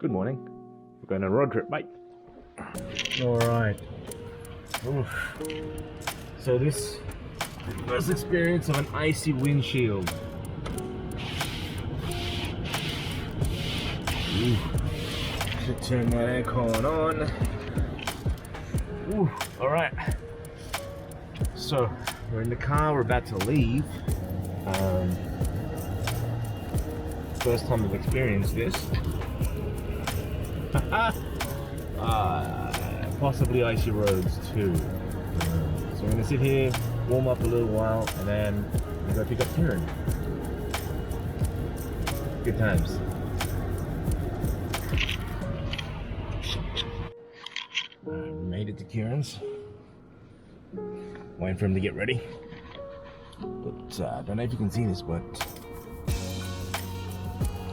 Good morning. We're going on a road trip, mate. Alright. So this first experience of an icy windshield. Should turn my aircon on. Alright. So we're in the car, we're about to leave. First time I've experienced this. Possibly icy roads too. So we're gonna sit here, warm up a little while, and then we'll go pick up Kieran. Good times. Made it to Kieran's. Waiting for him to get ready. But I don't know if you can see this, but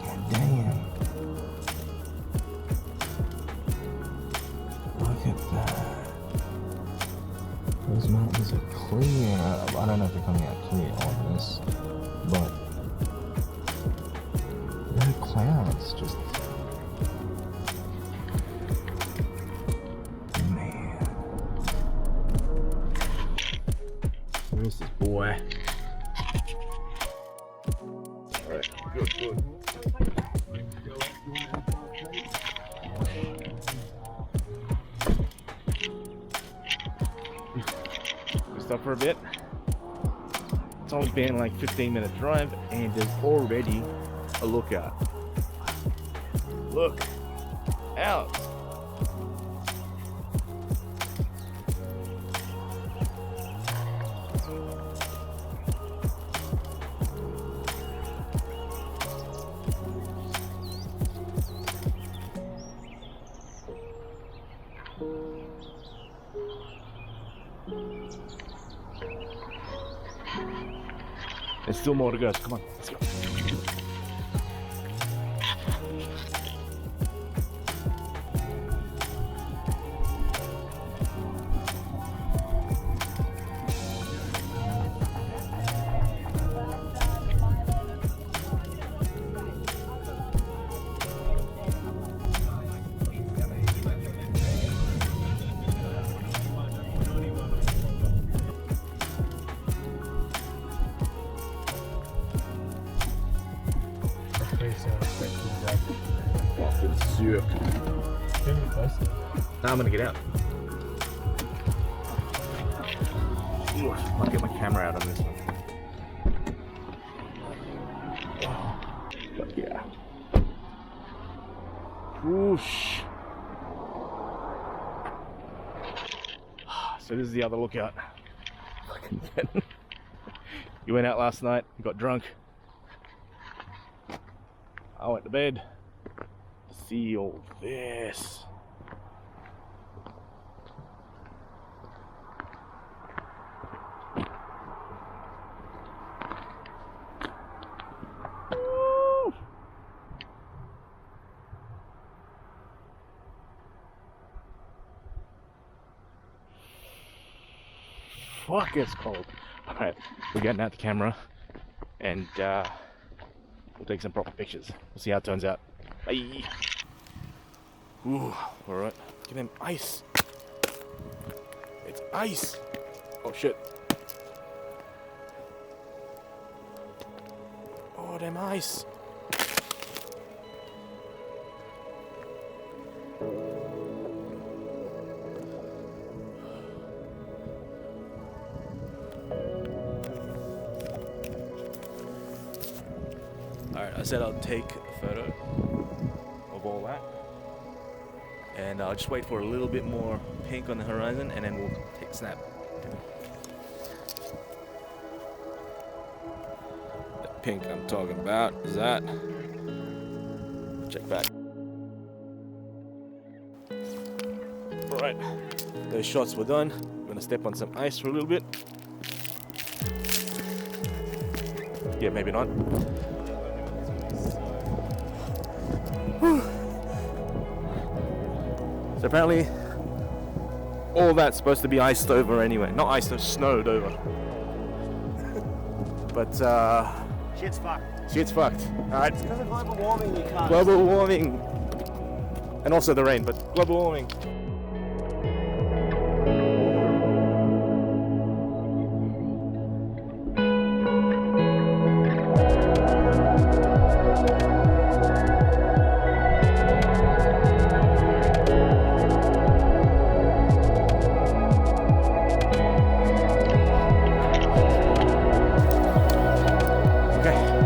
God damn. Look at that. Those mountains are clear. I don't know if they're coming out clear on this, but no clouds, just man. Where's this boy? Alright, good. Stop for a bit. It's only been like 15-minute drive and there's already a lookout. Look out. There's still more to go, so come on, let's go. Now I'm gonna get out. I'll get my camera out on this one. But yeah. Whoosh. So this is the other lookout. You went out last night, you got drunk. I went to bed. See all this. Woo! Fuck, it's cold. Alright, we're getting out the camera and we'll take some proper pictures. We'll see how it turns out. Bye. Ooh, alright. Look at them ice. It's ice. Oh shit. Oh, them ice. Alright, I said I'll take a photo of all that. And I'll just wait for a little bit more pink on the horizon and then we'll take a snap. The pink I'm talking about is that. Check back. Alright, those shots were done. I'm gonna step on some ice for a little bit. Yeah, maybe not. So apparently all that's supposed to be iced over anyway. Not iced, snowed over. But Shit's fucked. shit's fucked. Alright. It's because of global warming, you can't. Global warming. And also the rain, but global warming.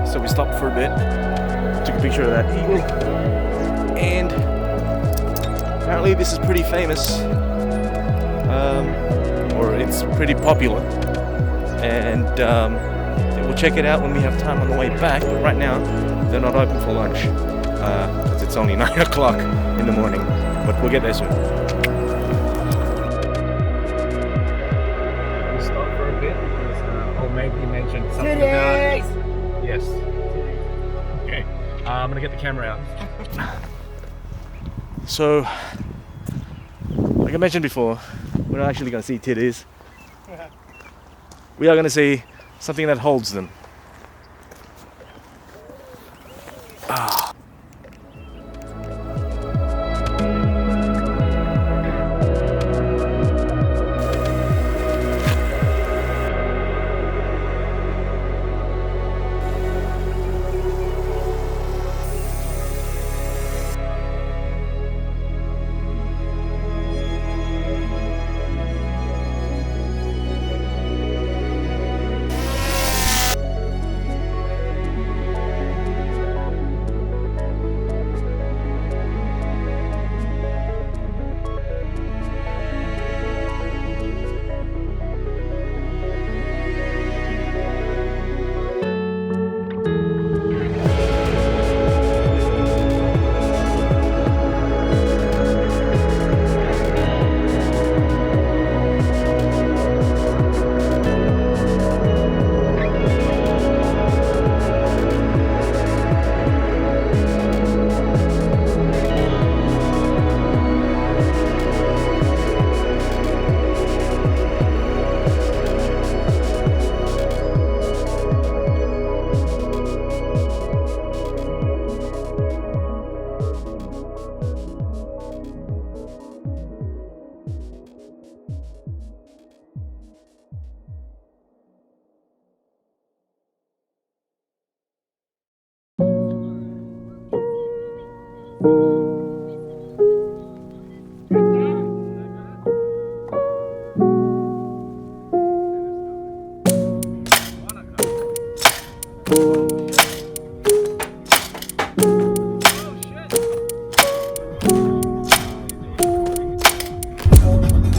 So we stopped for a bit, took a picture of that eagle, and apparently this is pretty famous, or it's pretty popular, and we'll check it out when we have time on the way back, but right now they're not open for lunch, because it's only 9 o'clock in the morning, but we'll get there soon. We stopped for a bit because old mate mentioned something about... Yes. Okay. I'm gonna get the camera out. So, like I mentioned before, we're not actually gonna see titties. We are gonna see something that holds them. Ah.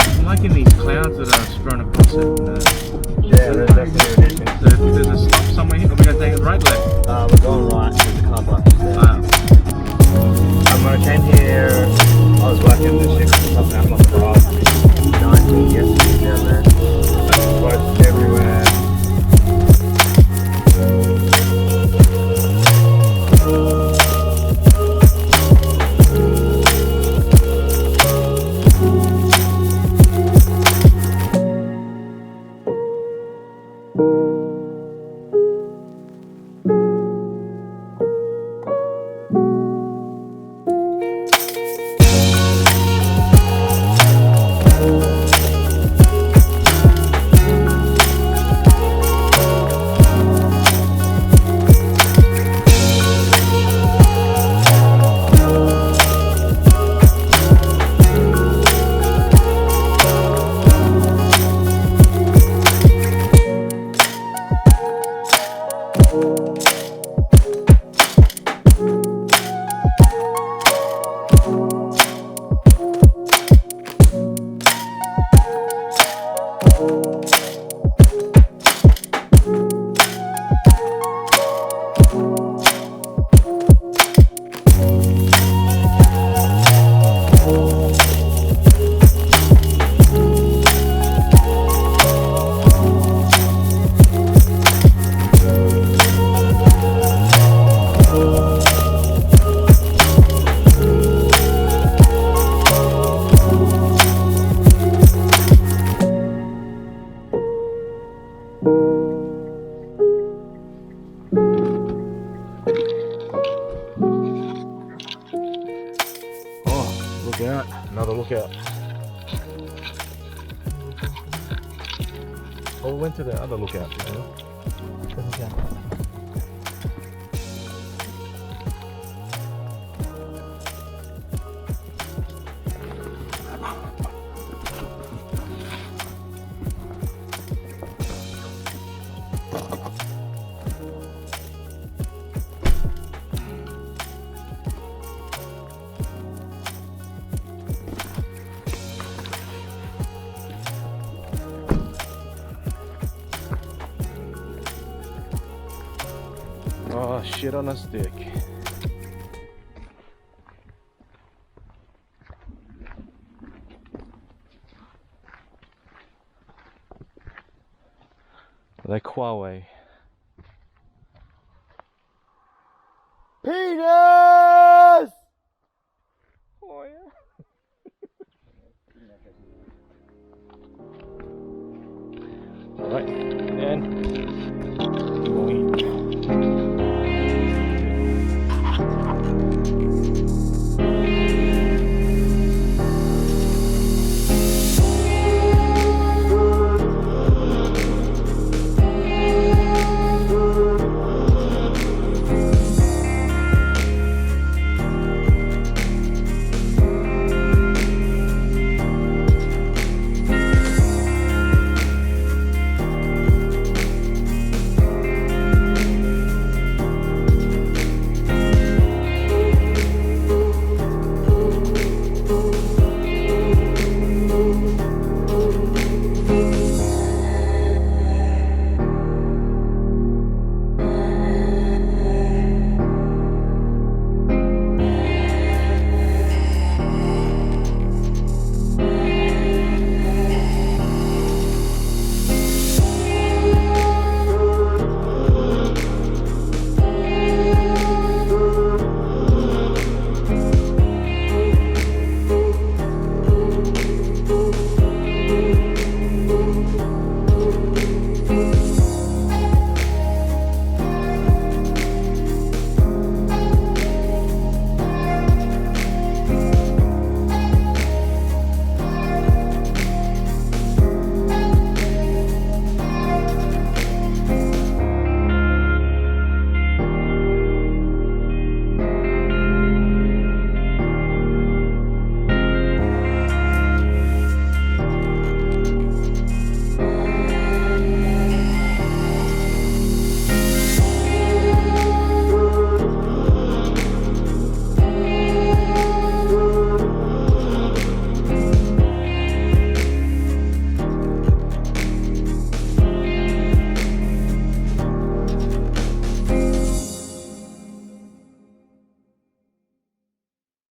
I'm liking these clouds that are strewn across it. Yeah, that's the addition. So if there's a stop somewhere here, are we going to take it right left? We're going right, there's a car park there. When I came here, I was working the shift or something out on the drive. 90 yesterday down there. Boats everywhere. Oh, we went to the other lookout, didn't we? Oh, shit on a stick. Like Huawei. Penis! Oh yeah. All right, and